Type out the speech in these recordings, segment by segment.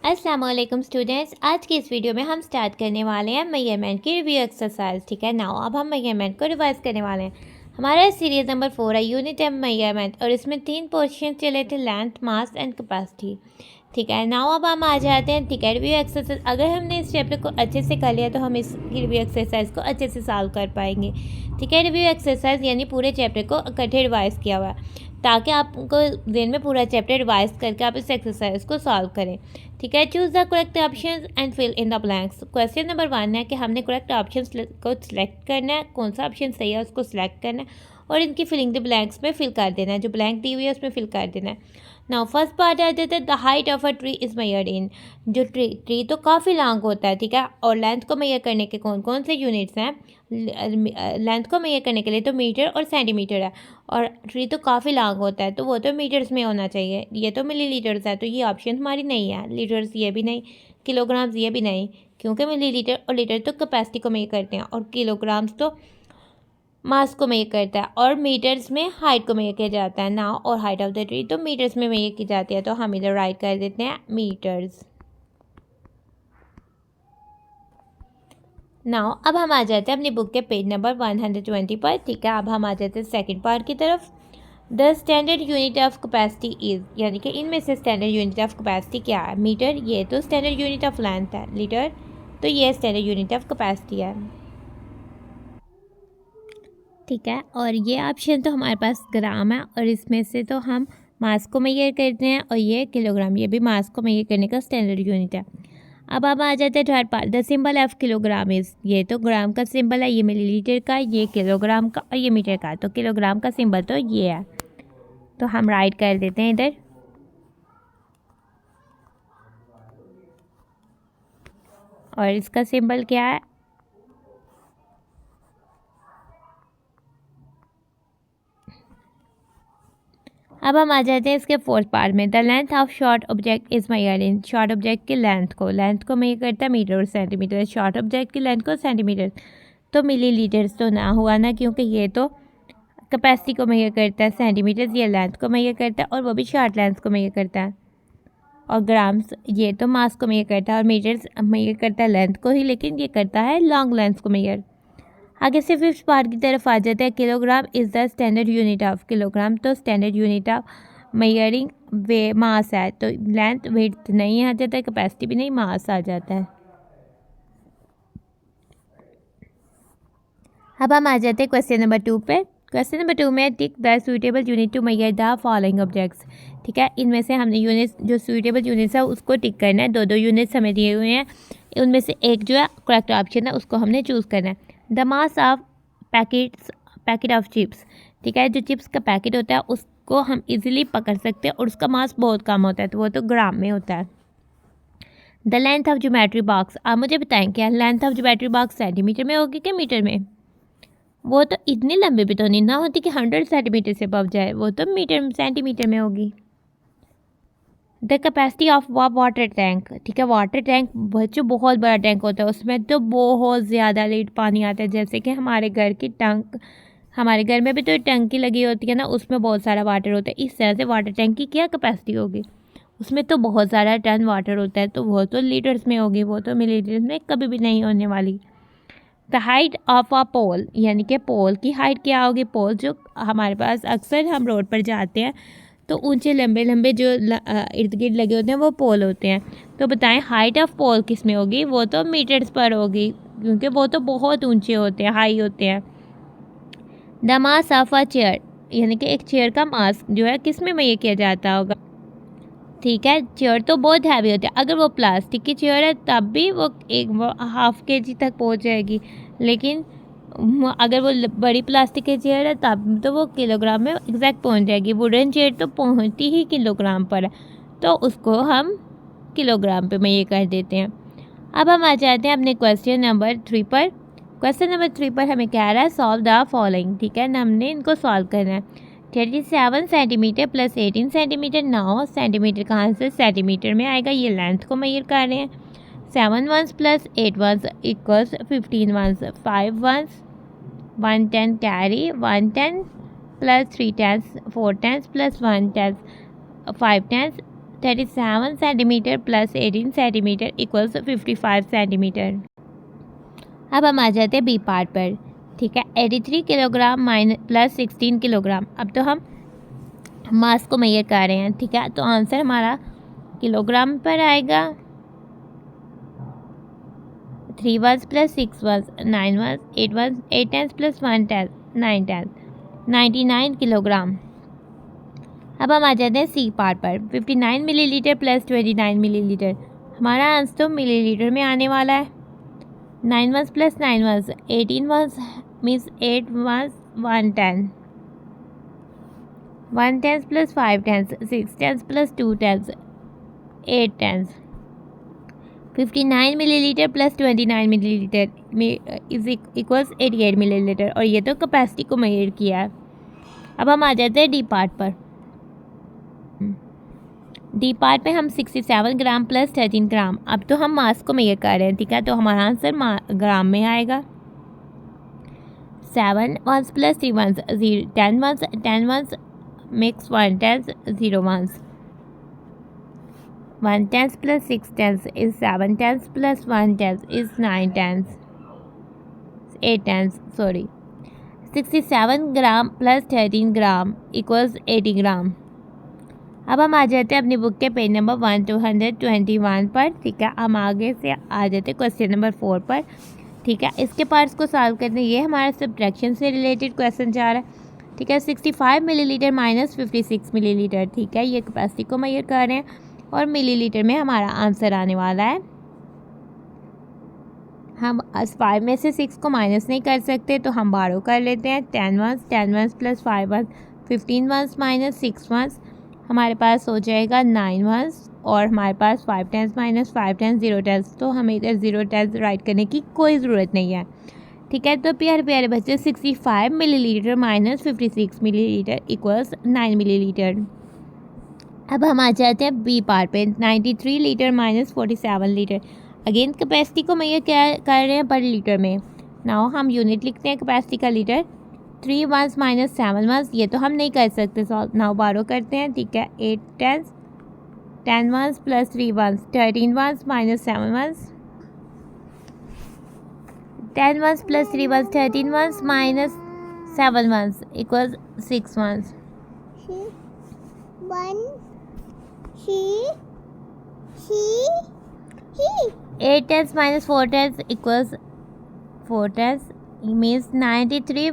अस्सलाम वालेकुम स्टूडेंट्स। आज की इस वीडियो में हम स्टार्ट करने वाले हैं मेजरमेंट की रिव्यू एक्सरसाइज। ठीक है, नाउ अब हम मेजरमेंट को रिवाइज करने वाले हैं। हमारा सीरीज नंबर 4 है यूनिट ऑफ मेजरमेंट और इसमें 3 पोर्शन चले थे, लेंथ, मास एंड कैपेसिटी। ठीक है, नाउ अब हम आ जाते हैं। ठीक है, रिव्यू एक्सरसाइज अगर हमने इस चैप्टर को अच्छे से कर लिया तो हम इस रिव्यू एक्सरसाइज को अच्छे से सॉल्व कर पाएंगे। ठीक है, रिव्यू एक्सरसाइज यानी पूरे चैप्टर को इकट्ठे रिवाइज किया हुआ है ताकि आपको दिन में पूरा चैप्टर रिवाइज करके आप इस एक्सरसाइज को सॉल्व करें। ठीक है, choose the correct option and fill in the blanks. Question number 1 है कि हमने करेक्ट ऑप्शन को सिलेक्ट करना है, कौन सा ऑप्शन सही है उसको सिलेक्ट करना है और इनकी फिलिंग द ब्लैंक्स में फिल कर देना है, जो ब्लैंक दी हुई है उसमें फिल कर देना है। नाउ फर्स्ट पार्ट आ जाता है the height of a tree is measured in. जो ट्री तो काफ़ी लॉन्ग होता है, ठीक है, और लेंथ को मेजर करने के कौन कौन से यूनिट्स हैं। लेंथ को मेजर करने के लिए तो मीटर और सेंटीमीटर है, और ट्री तो काफ़ी लॉन्ग होता है तो वो तो मीटर्स में होना चाहिए। ये तो मिलीलीटर्स है तो ये ऑप्शन हमारी नहीं है। लीटर्स ये भी नहीं, किलोग्राम्स ये भी नहीं, क्योंकि मिलीलीटर और लीटर तो कैपेसिटी को मेजर करते हैं और किलोग्राम्स तो मास को मेजर करता है, और मीटर्स में हाइट को मेजर किया जाता है ना, और हाइट ऑफ द ट्री तो मीटर्स में मेजर की जाती है, तो हम इधर राइट कर देते हैं मीटर्स। नाउ अब हम आ जाते हैं अपनी बुक के पेज नंबर 120 पर। ठीक है, अब हम आ जाते हैं सेकंड पार्ट की तरफ। The standard unit of capacity is, यानी कि इनमें से स्टैंडर्ड यूनिट ऑफ कैपेसिटी क्या है। मीटर ये तो स्टैंडर्ड यूनिट ऑफ लेंथ है, लीटर तो ये स्टैंडर्ड यूनिट ऑफ कैपेसिटी है। ठीक है, और ये ऑप्शन तो हमारे पास ग्राम है, और इसमें से तो हम मास को मेजर करते हैं, और ये किलोग्राम, ये भी मास को मेजर करने का स्टैंडर्ड यूनिट है। अब आ जाते हैं third part. The symbol of kilogram is, ये तो ग्राम का सिंबल है, ये मिलीलीटर का, ये किलोग्राम का और ये मीटर का, तो किलोग्राम का सिंबल तो ये है, तो हम राइट कर देते हैं इधर। और इसका सिंबल क्या है, अब हम आ जाते हैं इसके फोर्थ पार्ट में। The length of short object is measured in, short object की लेंथ को मेजर करता है मीटर और सेंटीमीटर। शॉर्ट ऑब्जेक्ट की लेंथ को सेंटीमीटर, तो मिलीलीटर्स तो ना हुआ ना, क्योंकि ये तो कैपेसिटी को मेजर करता है, सेंटीमीटर्स ये लेंथ को मेजर करता है और वो भी शॉर्ट लेंथ को मेजर करता है, और ग्राम्स ये तो मास को मेजर करता है, और मीटर्स मेजर करता है लेंथ को ही, लेकिन ये करता है लॉन्ग लेंथ को मेजर। आगे से फिफ्थ पार्ट की तरफ आ जाता है। Kilogram is the standard unit of, kilogram तो स्टैंडर्ड यूनिट ऑफ मेजरिंग वे मास है, तो लेंथ विड्थ नहीं आ जाता है, कैपेसिटी भी नहीं, मास आ जाता है। अब हम आ जाते हैं क्वेश्चन नंबर 2 पे। क्वेश्चन नंबर 2 में tick the suitable unit to measure the following objects. ठीक है, इनमें से हमने यूनिट्स, जो सुइटेबल यूनिट्स है उसको टिक करना है। दो यूनिट्स हमें दिए हुए हैं, उनमें से एक जो है करेक्ट ऑप्शन है उसको हमने चूज़ करना है। The mass of packet of chips. ठीक है, जो चिप्स का पैकेट होता है उसको हम इजीली पकड़ सकते हैं और उसका मास बहुत कम होता है, तो वो तो ग्राम में होता है। The length of geometry box, आप मुझे बताएं क्या length of geometry box centimetre में होगी कि मीटर में। वो तो इतनी लंबी भी तो नहीं ना होती कि 100 सेंटीमीटर से पहुँच जाए, वो तो मीटर सेंटीमीटर में होगी। The capacity of water tank. ठीक है, वाटर टैंक जो बहुत बड़ा टैंक होता है उसमें तो बहुत ज़्यादा लीटर पानी आता है, जैसे कि हमारे घर की टंक, हमारे घर में भी तो टंकी लगी होती है ना, उसमें बहुत सारा वाटर होता है। इस तरह से वाटर टैंक की क्या कैपेसिटी होगी, उसमें तो बहुत सारा टन वाटर होता है, तो वो तो लीटर्स में होगी, वो तो मिलीलीटर्स में कभी भी नहीं होने वाली। द हाइट ऑफ अ पोल, यानी कि पोल की हाइट क्या होगी। पोल जो हमारे पास अक्सर हम रोड पर जाते हैं तो ऊंचे लंबे लंबे जो इर्द गिर्द लगे होते हैं वो पोल होते हैं, तो बताएं हाइट ऑफ पोल किस में होगी। वो तो मीटर्स पर होगी, क्योंकि वो तो बहुत ऊंचे होते हैं, हाई होते हैं। The mass of a chair, यानी कि एक चेयर का मास जो है किस में मेजर किया जाता होगा। ठीक है, चेयर तो बहुत हैवी होती है, अगर वो प्लास्टिक की चेयर है तब भी वो 1.5 kg तक पहुंच जाएगी, लेकिन अगर वो बड़ी प्लास्टिक की चेयर है तब तो वो किलोग्राम में एग्जैक्ट पहुंच जाएगी। वुडन चेयर तो पहुंचती ही किलोग्राम पर है, तो उसको हम किलोग्राम पे मेजर कर देते हैं। अब हम आ जाते हैं अपने क्वेश्चन नंबर 3 पर। क्वेश्चन नंबर 3 पर हमें कह रहा है सॉल्व द फॉलोइंग। ठीक है, हमने इनको सॉल्व करना है। 37 सेंटीमीटर प्लस 18 सेंटीमीटर, 9 सेंटीमीटर कहाँ से सेंटीमीटर में आएगा, ये लेंथ को मेजर कर रहे हैं। 7 ones plus 8 ones equals 15 ones, 5 ones 1 10 carry, 1 10 plus 3 10 4 10 plus 1 10 5 10 37 centimetre plus 18 centimetre equals 55 centimetre. अब हम आ जाते हैं बी पार्ट पर, ठीक है। 83 किलोग्राम माइनस प्लस 16 किलोग्राम। अब तो हम मास को मेजर कर रहे हैं, ठीक है। तो आंसर हमारा किलोग्राम पर आएगा। 3 ones plus 6 ones 9 ones 8 ones 8 tens plus 1 tens 9 tens 99 kilogram. अब हम आ जाते हैं सी पार्ट पर। 59 मिलीलीटर प्लस 29 मिलीलीटर। हमारा आंसर तो मिलीलीटर में आने वाला है। 9 ones plus 9 ones 18 ones means 8 ones 1 ten 1 tens plus 5 tens 6 tens plus 2 tens 8 tens. 59 millilitre plus 29 millilitre is equals 88 millilitre, और ये तो कैपेसिटी को मेजर किया है। अब हम आ जाते हैं डी पार्ट पर। डी पार्ट पे हम 67 ग्राम प्लस 13 ग्राम। अब तो हम मास को मेजर कर रहे हैं, ठीक है। तो हमारा आंसर ग्राम में आएगा। 7 ones plus 3 ones 10 ones mix 1 tens 0 ones 1 tenth plus 6 tenths is 7 tenths plus 1 tenth is 9 tenths 8 tenths, sorry। 67 gram plus 13 gram equals 80 ग्राम। अब हम आ जाते हैं अपनी बुक के पेज नंबर 1221 पर, ठीक है। हम आगे से आ जाते हैं क्वेश्चन नंबर 4 पर, ठीक है। इसके पार्ट्स को सॉल्व करने, ये हमारा सब्ट्रैक्शन से रिलेटेड क्वेश्चन जा रहा है, ठीक है। 65 मिलीलीटर माइनस 56 मिलीलीटर, ठीक है। ये कैपेसिटी को मेजर कर रहे हैं और मिलीलीटर में हमारा आंसर आने वाला है। हम 5 में से 6 को माइनस नहीं कर सकते, तो हम बारो कर लेते हैं। 10 ones plus 5 ones 15 ones minus 6 ones, हमारे पास हो जाएगा 9 वंस, और हमारे पास 5 टेंस माइनस 5 टेंस 0 टेंस। तो हमें इधर 0 टेंस राइट करने की कोई ज़रूरत नहीं है, ठीक है। तो प्यारे प्यारे बच्चे 65 millilitre minus 56 millilitre equals 9 millilitre. अब हम आ जाते हैं बी पार्ट पे। 93 litre minus 47 litre. Again capacity को मैं ये क्या कर रहे हैं पर लीटर में। नाउ हम यूनिट लिखते हैं कैपेसिटी का लीटर। 3 वंस माइनस 7 वंस, ये तो हम नहीं कर सकते सॉल्व। नाउ बारो करते हैं, ठीक है। 8 tens 10 ones plus 3 ones 13 ones minus 7 ones 10 ones plus 3 ones 13 ones minus 7 ones equals 6 ones. 8 tens minus 4 tens equals 4 tens means 93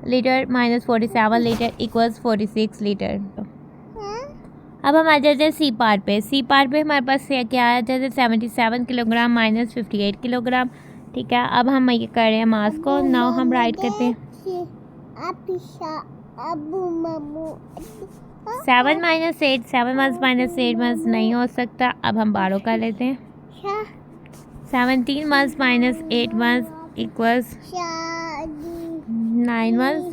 litre minus 47 litre equals 46 litre. अब हम आ जाते हैं सी पार्ट पे। सी पार्ट पे हमारे पास क्या आ जाता है 77 किलोग्राम माइनस 58 किलोग्राम, ठीक है। अब हम ये कर रहे हैं मास को। नाउ हम राइट करते हैं 7 माइनस 8 7 वंस माइनस 8 वंस नहीं हो सकता। अब हम बारो कर लेते हैं। 17 ones minus 8 ones equals 9 ones.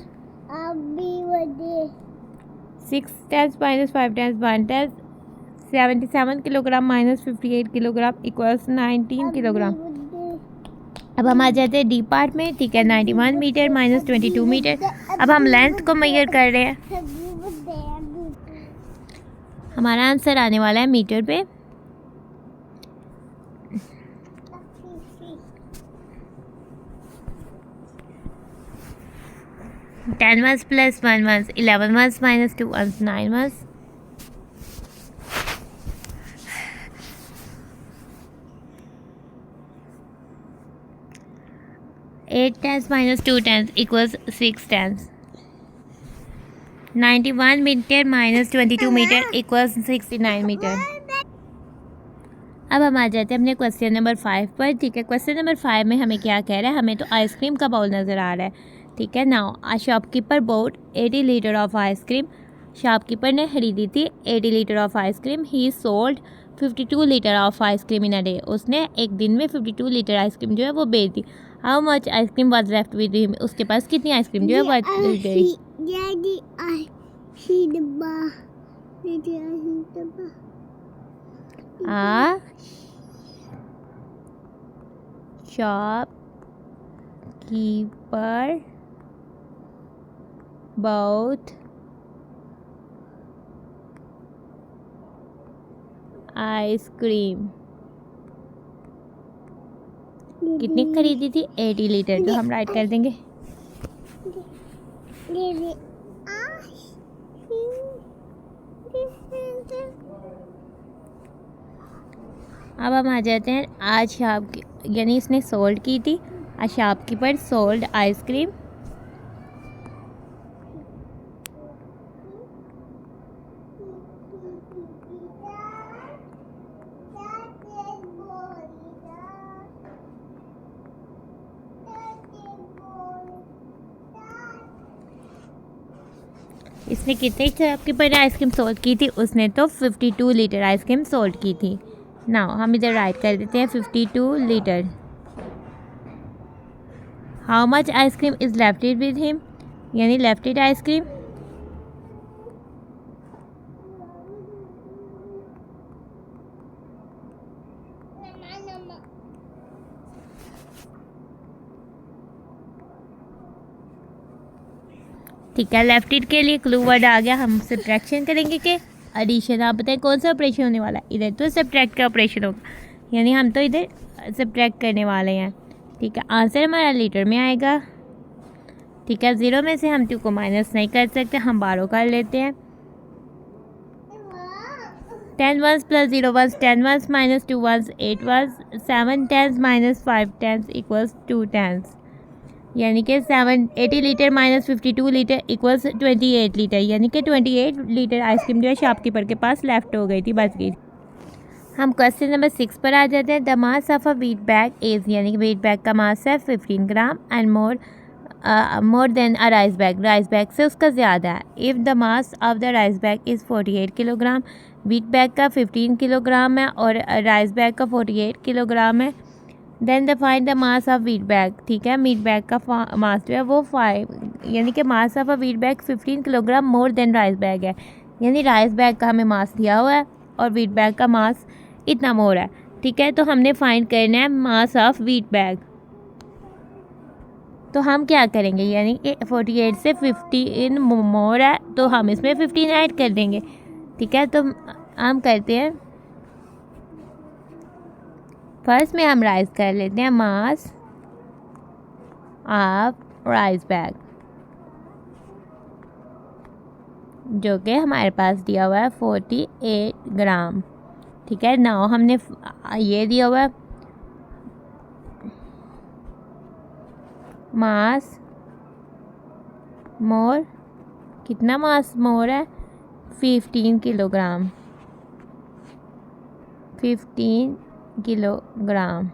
6 tens minus 5 tens 1 tens 77 kilogram minus 58 kilogram equals 19 kilogram. अब हम आ जाते हैं डी पार्ट में, ठीक है। 91 मीटर माइनस 22 मीटर। अब हम लेंथ को मेजर कर रहे हैं। हमारा आंसर आने वाला है मीटर पे। Ten ones plus 1 ones 11 ones minus 2 ones 9 ones. Eight tens minus 2 tens equals 6 tens. 91 metre minus 22 metre equals 69 metre. अब हम आ जाते हैं अपने क्वेश्चन नंबर 5 पर, ठीक है। क्वेश्चन नंबर 5 में हमें क्या कह रहा है, हमें तो आइसक्रीम का बाउल नज़र आ रहा है, ठीक है। Now a shopkeeper bought 80 litre of ice cream. Shopkeeper ने खरीदी थी 80 litre of ice cream. He sold 52 litre of ice cream in a day. उसने एक दिन में 52 लीटर आइसक्रीम जो है वो बेच दी। How much ice cream was left with him. उसके पास कितनी आइसक्रीम जो है वो गई। शॉपकीपर bought आइसक्रीम कितनी खरीदी थी? 80 लीटर। तो हम राइट कर देंगे। अब हम आ जाते हैं आज शॉप, यानी इसने सोल्ड की थी। आज शॉपकीपर सोल्ड आइसक्रीम इसने कितने शॉपकीपर ने आइसक्रीम सोल्ड की थी? उसने तो 52 लीटर आइसक्रीम सोल्ड की थी। नाउ हम इधर राइट कर देते हैं 52 litre. How much ice cream is lefted with him, यानी लेफ्टेड आइसक्रीम ठीक है। लेफ्टेड के लिए क्लू वर्ड आ गया। हम सब्ट्रैक्शन करेंगे कि एडिशन। आप बताएं कौन सा ऑपरेशन होने वाला है? इधर तो सब्ट्रैक्ट का ऑपरेशन होगा, यानी हम तो इधर सब्ट्रैक्ट करने वाले हैं। ठीक है, आंसर हमारा लीटर में आएगा। ठीक है, 0 में से हम 2 को माइनस नहीं कर सकते, हम बारो कर लेते हैं। 10 ones plus 0 ones, 10 ones minus 2 ones, 8 ones, 7 tens minus 5 tens equals 2 tens, यानी कि 80 litre minus 52 litre equals 28 litre, यानी कि 28 लीटर आइसक्रीम जो है शॉपकीपर के पास लेफ्ट हो गई थी, बच गई। हम क्वेश्चन नंबर 6 पर आ जाते हैं। The mass of a wheat bag is, यानी कि व्हीट बैग का मास है 15 gram and more than a rice bag से उसका ज़्यादा है। If the mass of the rice bag is 48 kilogram, wheat bag का 15 किलोग्राम है और राइस बैग का 48 किलोग्राम है, then the find the mass of wheat bag. ठीक है, व्हीट बैग का मास जो है वो 5, यानी कि mass of a wheat bag 15 kilogram more than rice bag है, यानी राइस बैग का हमें मास दिया हुआ है और व्हीट बैग का मास इतना मोर है। ठीक है, तो हमने फाइंड करना है मास ऑफ व्हीट बैग। तो हम क्या करेंगे, यानी कि 48 से 15 मोर है तो हम इसमें 15 ऐड कर देंगे। ठीक है, तो हम करते हैं, फर्स्ट में हम राइस कर लेते हैं मास ऑफ राइस बैग, जो कि हमारे पास दिया हुआ है 48 ग्राम। ठीक है, नाउ हमने ये दिया हुआ है मास मोर, कितना मास मोर है? 15 किलोग्राम, 15 किलोग्राम।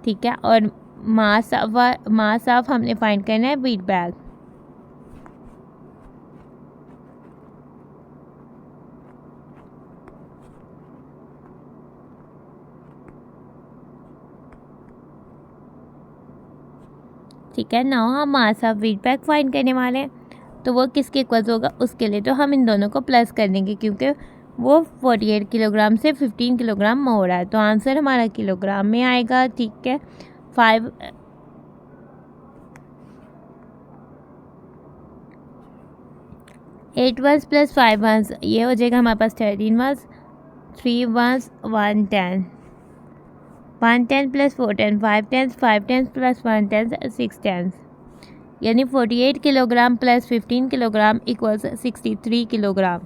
ठीक है, और मास ऑफ हमने फाइंड करना है व्हीट बैग। ठीक है, नाउ हम मास ऑफ व्हीट बैग फाइंड करने वाले हैं, तो वो किसके इक्वल्स होगा? उसके लिए तो हम इन दोनों को प्लस कर देंगे, क्योंकि वो 48 किलोग्राम से 15 किलोग्राम मोर है, तो आंसर हमारा किलोग्राम में आएगा। ठीक है, 8 ones प्लस 5 ones, ये हो जाएगा हमारे पास 13 ones, 3 ones, 1 10, 1 10 प्लस 4 10, 5 10, 5 10 प्लस 1 10, 6 10, यानी 48 kilogram plus 15 kilogram equals 63 kilogram.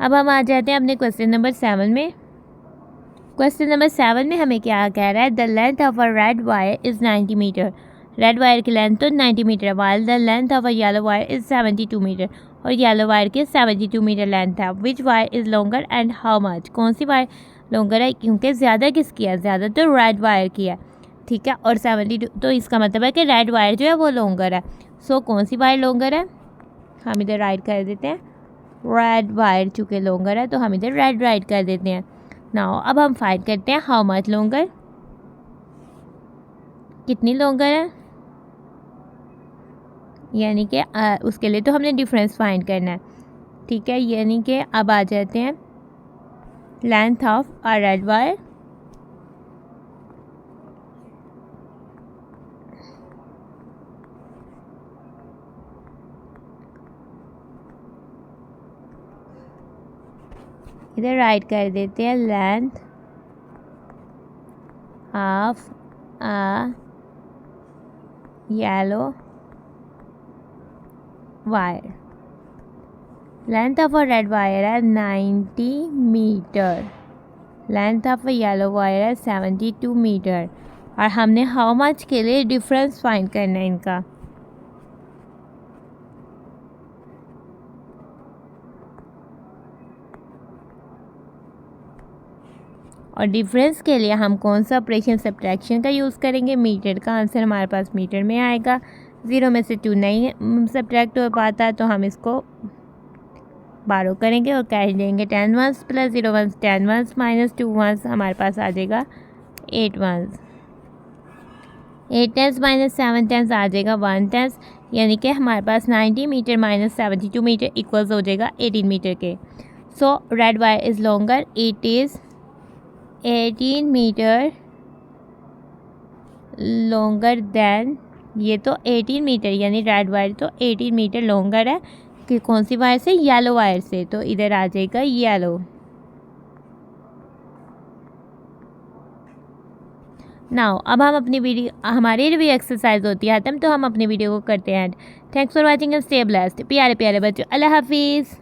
अब हम आ जाते हैं अपने क्वेश्चन नंबर 7 में। क्वेश्चन नंबर 7 में हमें क्या कह रहा है? The length of a red wire is 90 metre, red wire की लेंथ तो 90 मीटर है, while the length of a yellow wire is 72 metre, और येलो वायर की 72 मीटर लेंथ है। Which wire is longer and how much, कौन सी wire longer है? क्योंकि ज़्यादा किसकी है? ज़्यादा तो रेड वायर की है। ठीक है, और 72, तो इसका मतलब है कि रेड वायर जो है वो लॉन्गर है। सो कौन सी वायर लॉन्गर है? हम इधर राइट कर देते हैं रेड वायर, चूँकि लॉन्गर है तो हम इधर रेड राइट कर देते हैं। नाउ अब हम फाइंड करते हैं हाउ मच लॉन्गर, कितनी लॉन्गर है, यानी कि उसके लिए तो हमने डिफरेंस फाइंड करना है। ठीक है, यानी कि अब आ जाते हैं length of a red wire, इधर राइट कर देते हैं length of a yellow wire. Length of a red wire है 90 metre, length of a yellow wire है 72 मीटर, और हमने हाउ मच के लिए डिफरेंस फाइंड करना है इनका। और डिफरेंस के लिए हम कौन सा ऑपरेशन सब्ट्रैक्शन का यूज़ करेंगे, मीटर का आंसर हमारे पास मीटर में आएगा। 0 में से 2 नहीं सब्ट्रैक्ट हो पाता तो हम इसको बारो करेंगे और कैश देंगे 10 ones plus 0 ones 10 ones minus 2 ones, हमारे पास आ जाएगा 8 वंस। 8 टेंस माइनस 7 टेंस आ जाएगा 1 टेंस, यानी कि हमारे पास 90 मीटर माइनस 72 मीटर इक्वल्स हो जाएगा 18 मीटर के। So red wire is longer, it is 18 metre longer than, ये तो 18 मीटर यानी रेड वायर तो 18 मीटर लॉन्गर है कि कौन सी वायर से, येलो वायर से, तो इधर आ जाएगा येलो। नाउ अब हम अपनी वीडियो, हमारी रिव्यू एक्सरसाइज होती है खत्म, तो हम अपनी वीडियो को करते हैं। Thanks for watching and stay blessed. प्यारे प्यारे बच्चों, अल्लाह हाफिज़।